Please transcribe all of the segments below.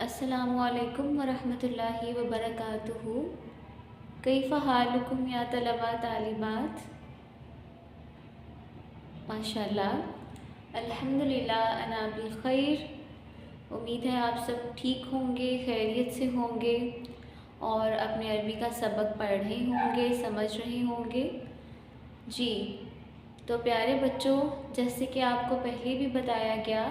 अस्सलामुअलैकुम वरहमतुल्लाहि वबरकातुहू। कैफ़ हालुकुम या तलबा तालिबात। माशाल्लाह अल्हम्दुलिल्लाह अना बिखैर। उम्मीद है आप सब ठीक होंगे, खैरियत से होंगे और अपने अरबी का सबक पढ़ रहे होंगे, समझ रहे होंगे। जी तो प्यारे बच्चों, जैसे कि आपको पहले भी बताया गया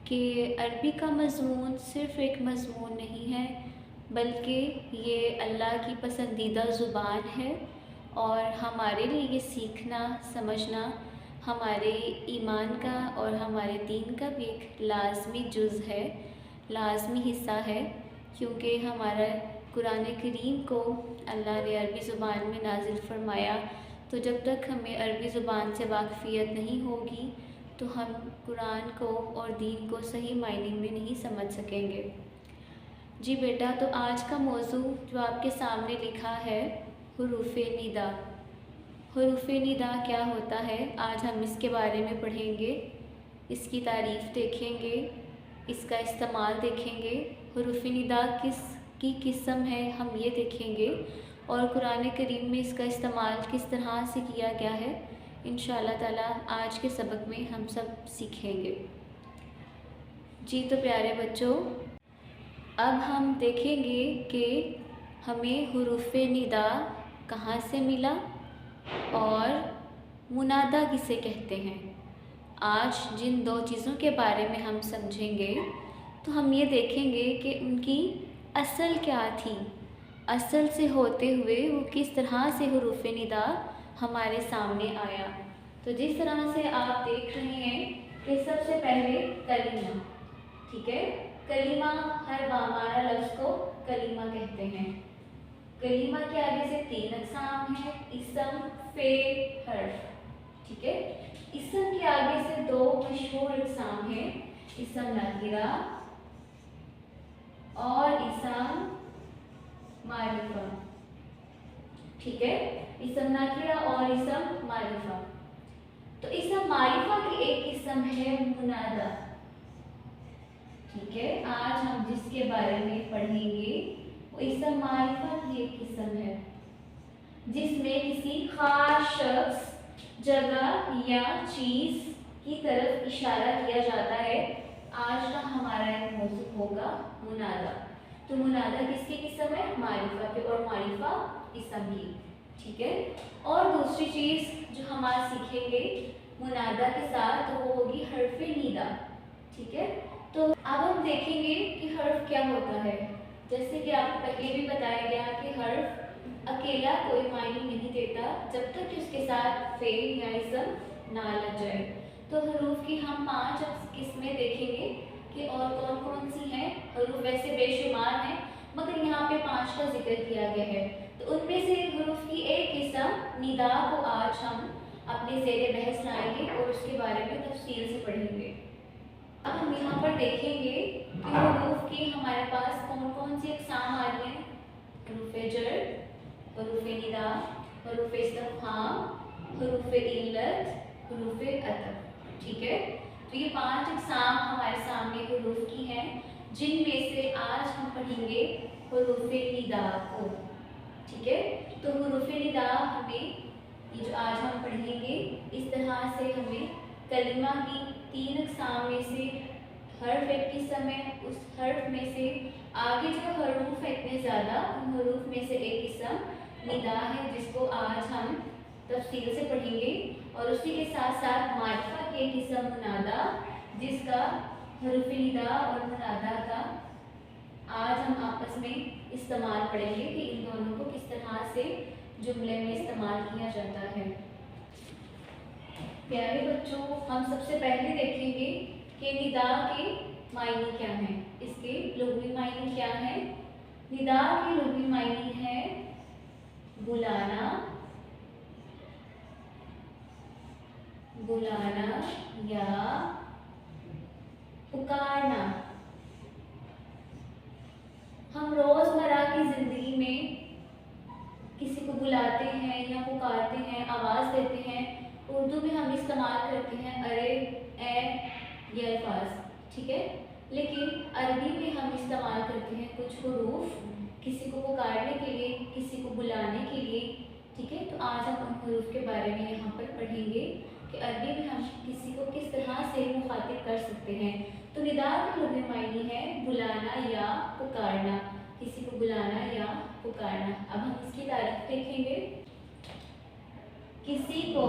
कि अरबी का मज़मून सिर्फ़ एक मज़मून नहीं है, बल्कि ये अल्लाह की पसंदीदा ज़ुबान है और हमारे लिए ये सीखना समझना हमारे ईमान का और हमारे दीन का भी एक लाज़मी जुज़ है, लाज़मी हिस्सा है। क्योंकि हमारा कुरान करीम को अल्लाह ने अरबी ज़ुबान में नाजिल फ़रमाया, तो जब तक हमें अरबी ज़ुबान से वाक़फ़ियत नहीं होगी तो हम कुरान को और दीन को सही मायने में नहीं समझ सकेंगे। जी बेटा, तो आज का मौजू जो आपके सामने लिखा है, हुरूफ़े निदा। हुरूफ़े निदा क्या होता है, आज हम इसके बारे में पढ़ेंगे, इसकी तारीफ़ देखेंगे, इसका इस्तेमाल देखेंगे। हुरूफ़े निदा किसकी किस्म है हम ये देखेंगे और कुरान करीम में इसका इस्तेमाल किस तरह से किया गया है, इंशाअल्लाह ताला आज के सबक में हम सब सीखेंगे। जी तो प्यारे बच्चों, अब हम देखेंगे कि हमें हुरूफ़े निदा कहाँ से मिला और मुनादा किसे कहते हैं। आज जिन दो चीज़ों के बारे में हम समझेंगे तो हम ये देखेंगे कि उनकी असल क्या थी, असल से होते हुए वो किस तरह से हुरूफ़े निदा हमारे सामने आया। तो जिस तरह से आप देख रहे हैं कि सबसे पहले कलीमा, ठीक है, कलीमा हर बामारा लफ्ज़ को कलीमा कहते हैं। कलीमा के आगे से तीन अक़साम है, इसम, फ़ेल, हर्फ, ठीक है। इसम के आगे से दो मशहूर अक़साम है, इसम नाकिरा और इसम मारिफा, ठीक है, इसम नाकिरा और इसम मारिफा। तो इसम मारिफा की एक किस्म है मुनादा, ठीक है। आज हम जिसके बारे में पढ़ेंगे वो इसम मारिफा की एक किस्म है, जिसमें किसी खास शख्स, जगह या चीज़ की तरफ इशारा किया जाता है। आज का हमारा एक मौजू होगा मुनादा। तो मुनादा किसकी किस्म है, मारिफा की, और मारिफा इसम की, ठीक है। और दूसरी चीज़ जो हम आज सीखेंगे मुनादा के साथ, तो वो होगी हर्फ़े निदा, ठीक है। तो अब हम देखेंगे कि हर्फ क्या होता है। जैसे कि आपको पहले भी बताया गया कि हर्फ अकेला कोई मायने नहीं देता जब तक कि उसके साथ फ़ेल या इसम ना लग जाए। तो हरूफ की हम 5 किस्में देखेंगे कि और कौन कौन सी हैं। हरूफ वैसे बेशुमार हैं, मगर यहाँ पे 5 का जिक्र किया गया है। तो उनमें से हरूफ की एक किस्म निदा को आज हम अपने ज़ेरे बहस लाएंगे और उसके बारे में तफसील से पढ़ेंगे। अब हम यहाँ पर देखेंगे कि हरूफ की हमारे पास कौन कौन सी अक़साम आ रही हैं। हरूफ़े जर, हरूफ़े निदा, हरूफ़े इस्तिफ़हाम, हरूफ़े इल्लत, हरूफ़े अतफ़, ठीक है। तो ये 5 अक़साम हमारे सामने हरूफ की हैं, जिनमें से आज हम पढ़ेंगे हरूफ़े निदा को, ठीक है। तो हरूफ़े निदा हमें, ये जो आज हम पढ़ेंगे, इस तरह से हमें कलिमा की 3 अक़साम में से हर्फ एक किस्म है, उस हर्फ में से आगे जो हरूफ है इतने ज़्यादा, उन हरूफ में से एक किस्म निदा है, जिसको आज हम तफसील से पढ़ेंगे। और उसी के साथ साथ मारिफा की एक किस्म मुनादा, जिसका हरूफ़े निदा और मुनादा का आज हम आपस में इस्तेमाल पढ़ेंगे कि इन दोनों को किस तरह से जुमले में इस्तेमाल किया जाता है। प्यारे बच्चों, हम सबसे पहले देखेंगे कि निदा के मायने क्या हैं, इसके लुग़वी मायने क्या हैं। निदा के लुग़वी मायने हैं बुलाना, बुलाना या पुकारना। हम रोज़मर्रा की ज़िंदगी में किसी को बुलाते हैं या पुकारते हैं, आवाज़ देते हैं। उर्दू में हम इस्तेमाल करते हैं अरे, ए, ये अल्फाज, ठीक है। लेकिन अरबी में हम इस्तेमाल हरूफ किसी को पुकारने के लिए, किसी को बुलाने के लिए, ठीक है। तो आज हम उन हरूफ के बारे में यहाँ पर पढ़ेंगे कि अरबी में हम किसी को किस तरह से मुखातिब कर सकते हैं। तो निदा का लुग़वी मायने है बुलाना या पुकारना, किसी को बुलाना या पुकारना। अब हम इसकी तारीफ देखेंगे। किसी को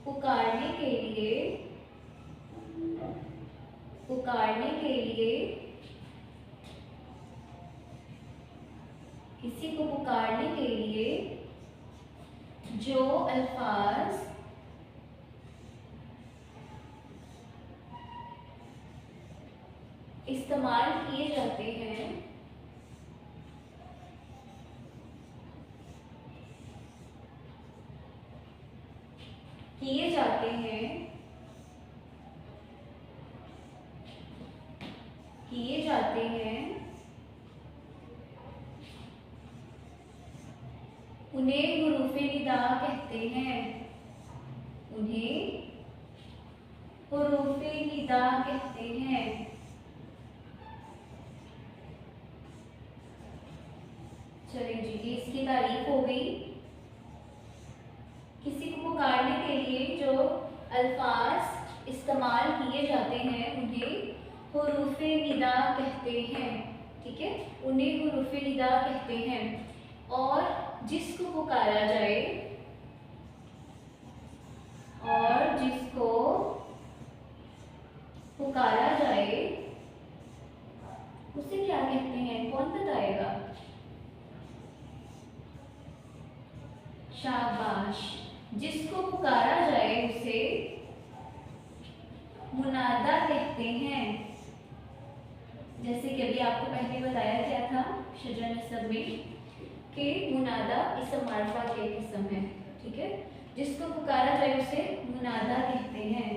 पुकारने के लिए किसी को पुकारने के लिए जो अल्फाज इस्तेमाल किए जाते हैं उन्हें हुरूफ़े निदा कहते हैं। चलिए जी, इसकी तारीफ हो गई। किसी को पुकारने के लिए जो अल्फाज इस्तेमाल किए जाते हैं उन्हें हुरूफ़े निदा कहते हैं, ठीक है। उन्हें हुरूफ़े निदा कहते हैं। और जिसको पुकारा जाए उसे क्या कहते हैं, कौन बताएगा? शाबाश। जिसको पुकारा जाए उसे मुनादा कहते हैं। जैसे कि अभी आपको पहले बताया गया था शजर नसब में कि मुनादा इसम मारफा के किस्म है, ठीक है। जिसको पुकारा जाए उसे मुनादा कहते हैं।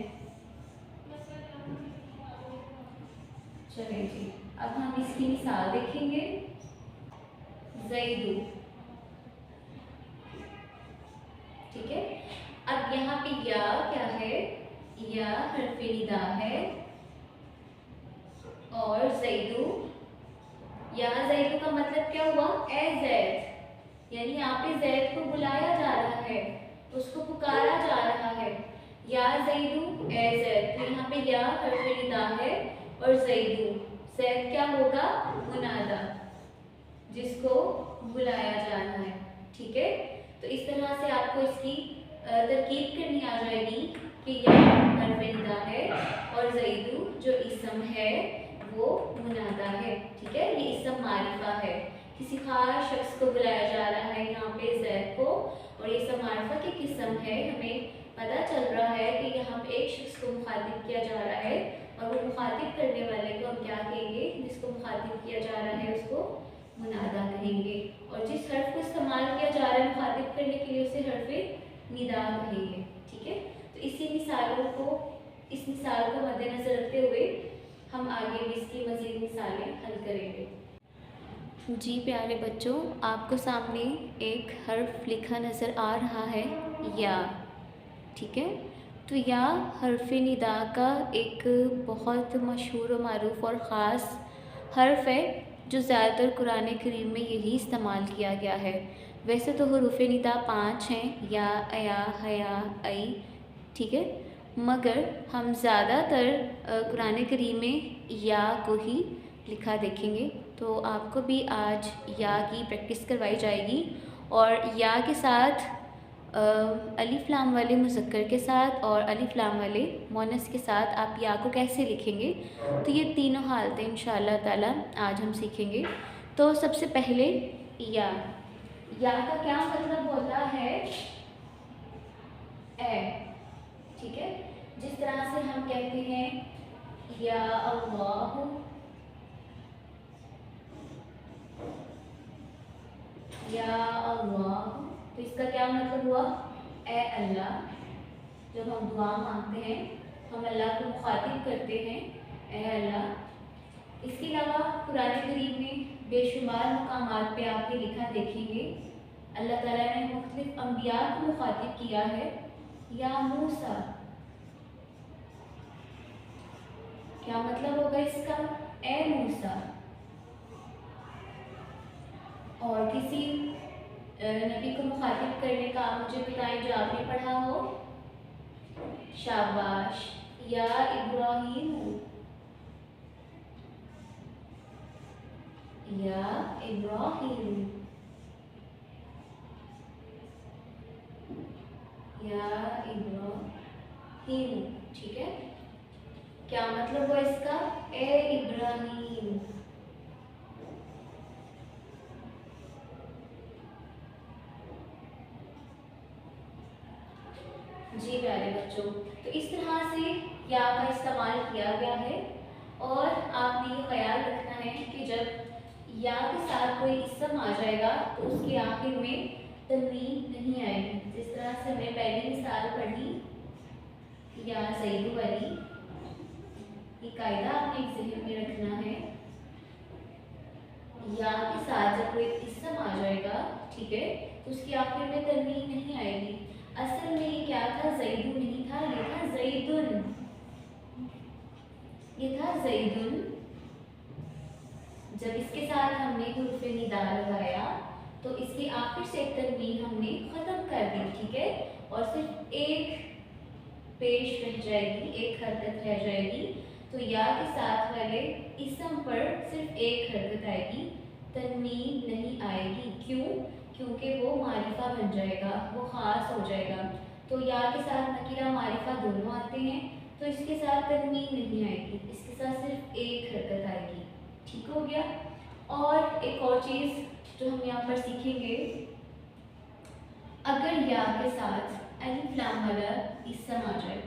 चलिए जी, अब हम इसकी मिसाल देखेंगे। ज़ैदू, ठीक है। अब यहाँ पे या क्या है, या हर्फ़े निदा है। और ज़ैदू, यहाँ ज़ैदू का मतलब क्या हुआ? ए ज़ैद, यानी यहाँ पे ज़ैद को बुलाया जा रहा है, उसको पुकारा जा रहा है। या ज़ैदू ए ज़ैद, तो यहाँ पे या हर्फ़े निदा है और ज़ैदू, ज़ैद क्या होगा? मुनादा, जिसको बुलाया जा रहा है, ठीक है। तो इस तरह से आपको इसकी तरकीब करनी आ जाएगी कि या हर्फ़े निदा है और ज़ैदू जो इसम है वो मुनादा है, ठीक है। ये इसम मारिफा है, किसी खास शख्स को बुलाया जा रहा है यहाँ पे ज़ैद को, और ये इसम मारिफा की किस्म है। हमें पता चल रहा है कि यहाँ पे एक शख्स को मुखातिब किया जा रहा है, और वो मुखातिब करने वाले को हम क्या कहेंगे? जिसको मुखातिब किया जा रहा है उसको मुनादा कहेंगे, और जिस हर्फ को इस्तेमाल किया जा रहा है मुखातिब करने के लिए उसे हर्फ़े निदा कहेंगे, ठीक है। तो इस मिसाल को मद्देनजर रखते हुए हम आगे भी इसकी मज़ीद मिसालें हल करेंगे। जी प्यारे बच्चों, आपको सामने एक हर्फ लिखा नज़र आ रहा है, या, ठीक है। तो या हर्फ़े निदा का एक बहुत मशहूर और मारूफ़ और ख़ास हर्फ है जो ज़्यादातर कुरान करीम में यही इस्तेमाल किया गया है। वैसे तो हुरूफ़े निदा 5 हैं, या, अया, हया, आई, ठीक है। मगर हम ज़्यादातर कुरान करीम में या को ही लिखा देखेंगे। तो आपको भी आज या की प्रैक्टिस करवाई जाएगी, और या के साथ अलिफ लाम वाले मुज़क्कर के साथ और अलिफ लाम वाले मोनस के साथ आप या को कैसे लिखेंगे, तो ये तीनों हालतें इंशाअल्लाह ताला आज हम सीखेंगे। तो सबसे पहले या का क्या मतलब होता है? ए, ठीक है। जिस तरह से हम कहते हैं या अल्लाह, या अल्लाह, तो इसका क्या मतलब हुआ? ए अल्लाह। जब हम दुआ मांगते हैं, हम अल्लाह को मुखातिब करते हैं, ए अल्लाह। इसके अलावा कुरान करीम में बेशुमार मकामात पे आप ये लिखा देखेंगे, अल्लाह ताला ने मुख्तलिफ अंबिया को मुखातिब किया है, या मूसा, क्या मतलब होगा इसका? ए मूसा। और किसी नबी को मुखातिब करने का आप मुझे बताएं जो आपने पढ़ा हो। शाबाश। या इब्राहिम। या इब्राहिम। या इब्राहिम। ठीक है, क्या मतलब हुआ इसका? ए इब्राहिम। जी प्यारे बच्चों, तो इस तरह से या का इस्तेमाल किया गया है। और आपने ये ख्याल रखना है कि जब या के साथ कोई इसम आ जाएगा तो उसके आखिर में तनवीन नहीं आएगी। जिस तरह से हमने पहली मिसाल पढ़ी या ज़ैदु वाली, ये कायदा आपने ज़हन में रखना है। या के साथ जब कोई इसम आ जाएगा, ठीक है, तो उसके आखिर में तनवीन नहीं आएगी। असल में ये क्या था? ज़ैदु नहीं था, ये था ज़ैदुन। ये था ज़ैदुन। जब इसके साथ हमने हुर्फ़ निदा लगाया तो इसके आखिर से तनवीन हमने ख़त्म कर दी, ठीक है, और सिर्फ एक पेश रह जाएगी, एक हरकत रह जाएगी। तो या के साथ वाले इसम पर सिर्फ एक हरकत आएगी, तनवीन नहीं आएगी। क्यों? क्योंकि वो मारिफा बन जाएगा, वो ख़ास हो जाएगा। तो या के साथ नकीरा मारिफा दोनों आते हैं, तो इसके साथ तनवीन नहीं आएगी, इसके साथ सिर्फ एक हरकत आएगी। ठीक हो गया। और एक और चीज़ जो हम यहाँ पर सीखेंगे, अगर या के साथ अलिफ लाम वाला इसम आ जाए,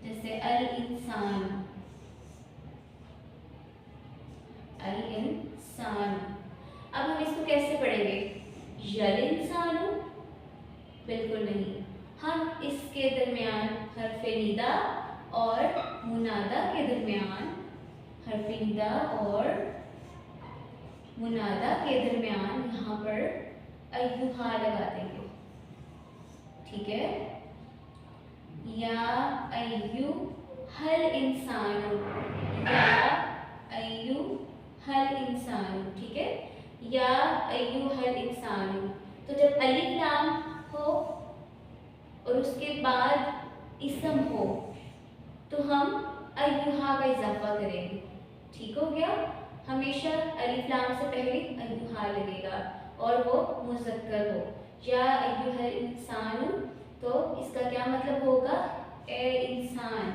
जैसे अल इंसान, अल इंसान, अब हम इसको कैसे पढ़ेंगे? यल इंसानु? बिल्कुल नहीं, हम इसके दरमियान हर्फ़े निदा और मुनादा के दरमियान, हर्फ़े निदा और मुनादा के दरमियान यहाँ पर अय्युहा लगा देंगे, ठीक है। या अय्यु हल इंसानु, या अय्यु हल इंसानु, ठीक है, या अय्यु हल इंसानु। तो जब अलिफ लाम हो और उसके बाद इसम हो तो हम अय्युहा का इजाफा करेंगे। ठीक हो गया। हमेशा अलिफ लाम से पहले अय्युहा लगेगा और वो मुज़क्कर हो। या अय्युहल इंसानु, तो इसका क्या मतलब होगा? ए इंसान,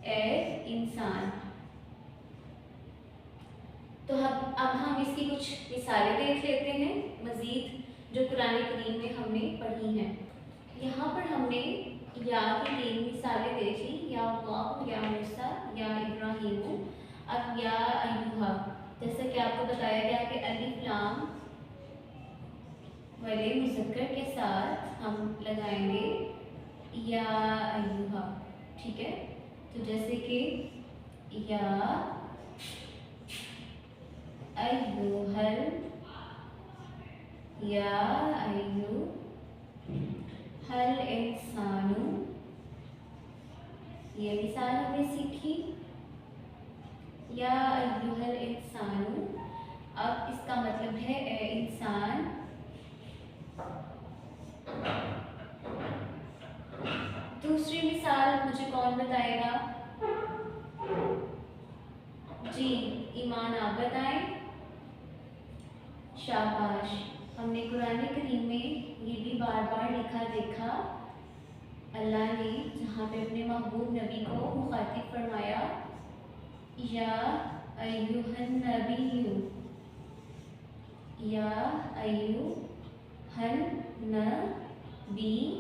ए इंसान। तो अब हम इसकी कुछ मिसालें देख लेते हैं मज़ीद जो कुरान करीम में हमने पढ़ी हैं। यहाँ पर हमने या की 3 मिसालें देखी, या अल्लाह, या मूसा, या इब्राहीम। अब या अय्युहा, जैसा कि आपको बताया गया कि अलिफ लाम वाले मुज़क्कर के साथ हम लगाएंगे या अय्युहा, ठीक है। तो जैसे कि या अय्युहल, या अय्युहल इंसानु, ये मिसाल हमने सीखी, या अय्युहल इंसानु। अब इसका मतलब है ए इंसान। दूसरी मिसाल मुझे कौन बताएगा? जी ईमान, आप बताएं। शाबाश। हमने कुरान करीम में ये भी बार बार लिखा देखा, अल्लाह ने जहाँ पे अपने महबूब नबी को मुखातिब फरमाया, या अय्युहन नबिय्यु, या अय्युहन नबिय्यु,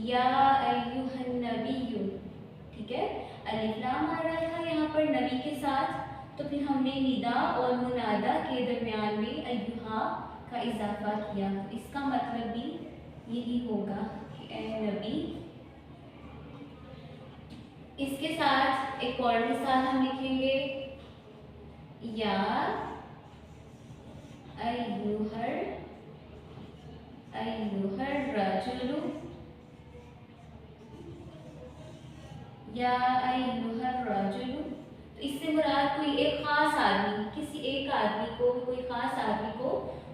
या अय्युहन नबिय्यु, ठीक है। अलिफ लाम आ रहा था यहाँ पर नबी के साथ, तो फिर हमने निदा और मुनादा के दरमियान में अय्युहा का इजाफा किया। इसका मतलब भी यही होगा कि ए नबी। इसके साथ एक और मिसाल हम लिखेंगे, या अय्युहर रजुलु, या अय्युहर रजुल। तो इससे मुराद कोई एक ख़ास आदमी, किसी एक आदमी को, कोई ख़ास आदमी को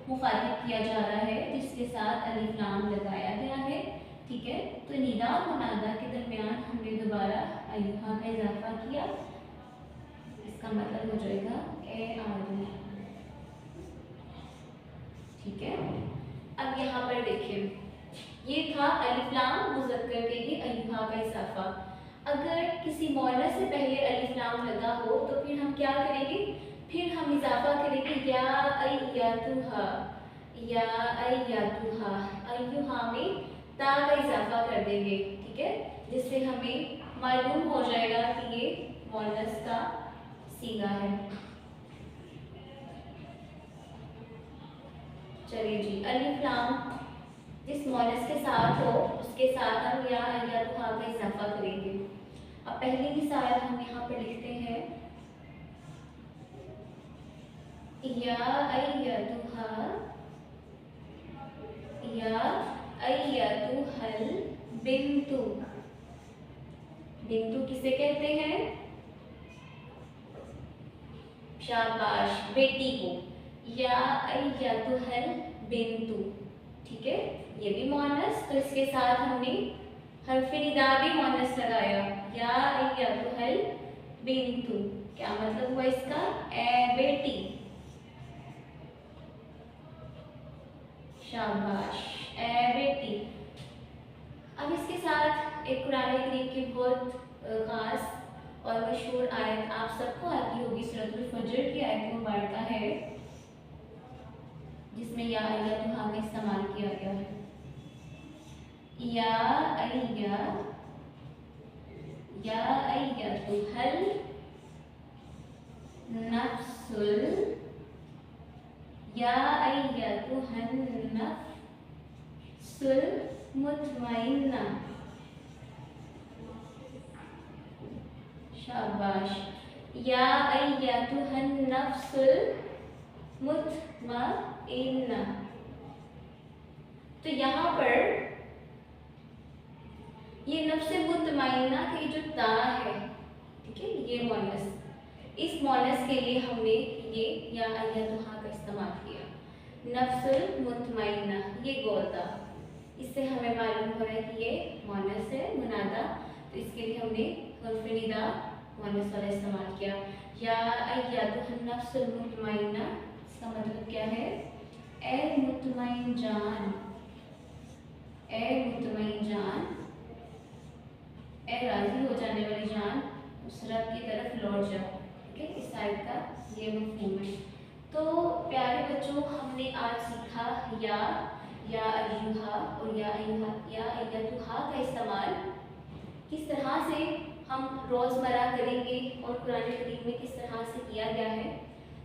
मुखातिब किया जा रहा है जिसके साथ अलिफ लाम लगाया गया है। ठीक है, तो निदा और मुनादा के दरमियान हमने दोबारा अय्युहा का इजाफा किया। इसका मतलब हो जाएगा ए आदमी। ठीक है, अब यहाँ पर देखिए, ये था अलिफ लाम मुज़क्कर के लिए अय्युहा का इजाफा। अगर किसी मौला से पहले अलिफ लाम लगा हो तो फिर हम क्या करेंगे, फिर हम इजाफा करेंगे या अय्यतुहा, या अय्यतुहा। अय्युहा में ता का इजाफा कर देंगे। ठीक है, जिससे हमें मालूम हो जाएगा कि ये मुअन्नस का सीगा है। चलिए जी, अलिफ लाम जिस मुअन्नस के साथ हो उसके साथ हम या अय्यतुहा का इजाफा करेंगे। अब पहली मिसाल हम यहाँ पर लिखते हैं, या अय्यतुहा, या अय्यतुहल बिन्तु। बिन्तु किसे कहते हैं? शाबाश, बेटी को। या अय्यतुहल बिन्तु। ठीक है, ये भी मुअन्नस, तो इसके साथ हमने हर्फ़े निदा भी मुअन्नस लगाया, या अय्यतुहल बिन्तु। क्या मतलब हुआ इसका? ए बेटी। शाबाश, ए बेटी। अब इसके साथ एक कुरान करीम की बहुत ख़ास और मशहूर आयत आप सबको आती होगी, सूरतुल फज्र की आयत मुबारका है जिसमें या अय्यतुहा का इस्तेमाल किया गया है। या अय्यतुहल नफ्सुल, या अय्यतुहन नफ्सुल मुतमइन्ना। शाबाश, या अय्यतुहन नफ्सुल मुतमइन्ना। तो यहाँ पर ये नफ्स मुतमइन्ना की जो ता है, ठीक है, ये मुअन्नस, इस मुअन्नस के लिए हमने ये या अय्यतुहा का इस्तेमाल किया। नफ्सुल मुतमइन्ना, ये गोलता, इससे हमें मालूम हो रहा है कि ये मुअन्नस है मुनादा, तो इसके लिए हमने हर्फ़े निदा मुअन्नस वाला इस्तेमाल किया। या अय्यतुहन नफ्सुल मुतमइन्ना, इसका मतलब क्या है? ए मुतमइन जान, ए मुतमइन जान, ए राज़ी हो जाने वाली जान, उस रब की तरफ लौट जाओ। ठीक है, इस आयत का ये मफ़हूम है। तो प्यारे बच्चों, हमने आज सीखा या अय्युहा और या अय्यतुहा का इस्तेमाल किस तरह से हम रोज़मर्रा करेंगे और कुरान करीम में किस तरह से किया गया है।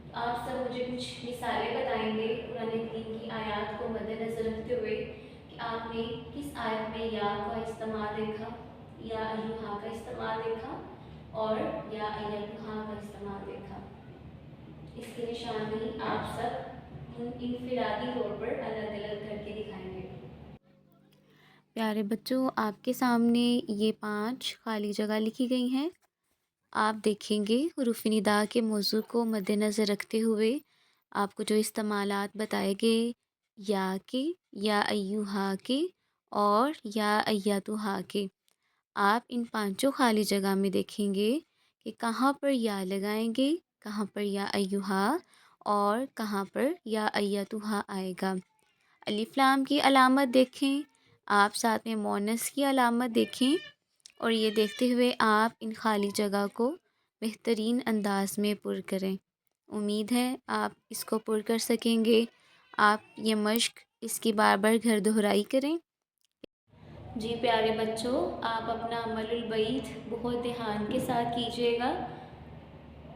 तो आप सब मुझे कुछ मिसालें बताएंगे कुरान करीम की आयत को मद्देनज़र रखते हुए कि आपने किस आयत में या का इस्तेमाल देखा, या अय्युहा का इस्तेमाल देखा और या अय्यतुहा का इस्तेमाल देखा। इसकी निशानी आप सब इनफिरादी तौर पर अलग अलग करके दिखाएंगे। प्यारे बच्चों, आपके सामने ये 5 खाली जगह लिखी गई हैं। आप देखेंगे हुरूफ़ निदा के मौजू को मद्देनज़र रखते हुए आपको जो इस्तेमालात बताए गए या के, या अय्युहा के और या अय्यतुहा के, आप इन पांचों खाली जगह में देखेंगे कि कहाँ पर या लगाएंगे, कहाँ पर या अय्युहा और कहाँ पर या अय्यतुहा आएगा। अलिफ लाम की अलामत देखें, आप साथ में मुअन्नस की अलामत देखें और ये देखते हुए आप इन खाली जगह को बेहतरीन अंदाज में पुर करें। उम्मीद है आप इसको पुर कर सकेंगे। आप ये मश्क इसकी बार बार घर दोहराई करें। जी प्यारे बच्चों, आप अपना अमलुल बैत बहुत ध्यान के साथ कीजिएगा।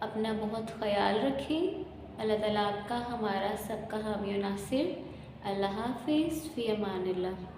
अपना बहुत ख़याल रखें। अल्लाह ताला आपका, हमारा सबका हामी और नासिर। अल्लाह हाफ़िज़, फ़ी अमानिल्लाह।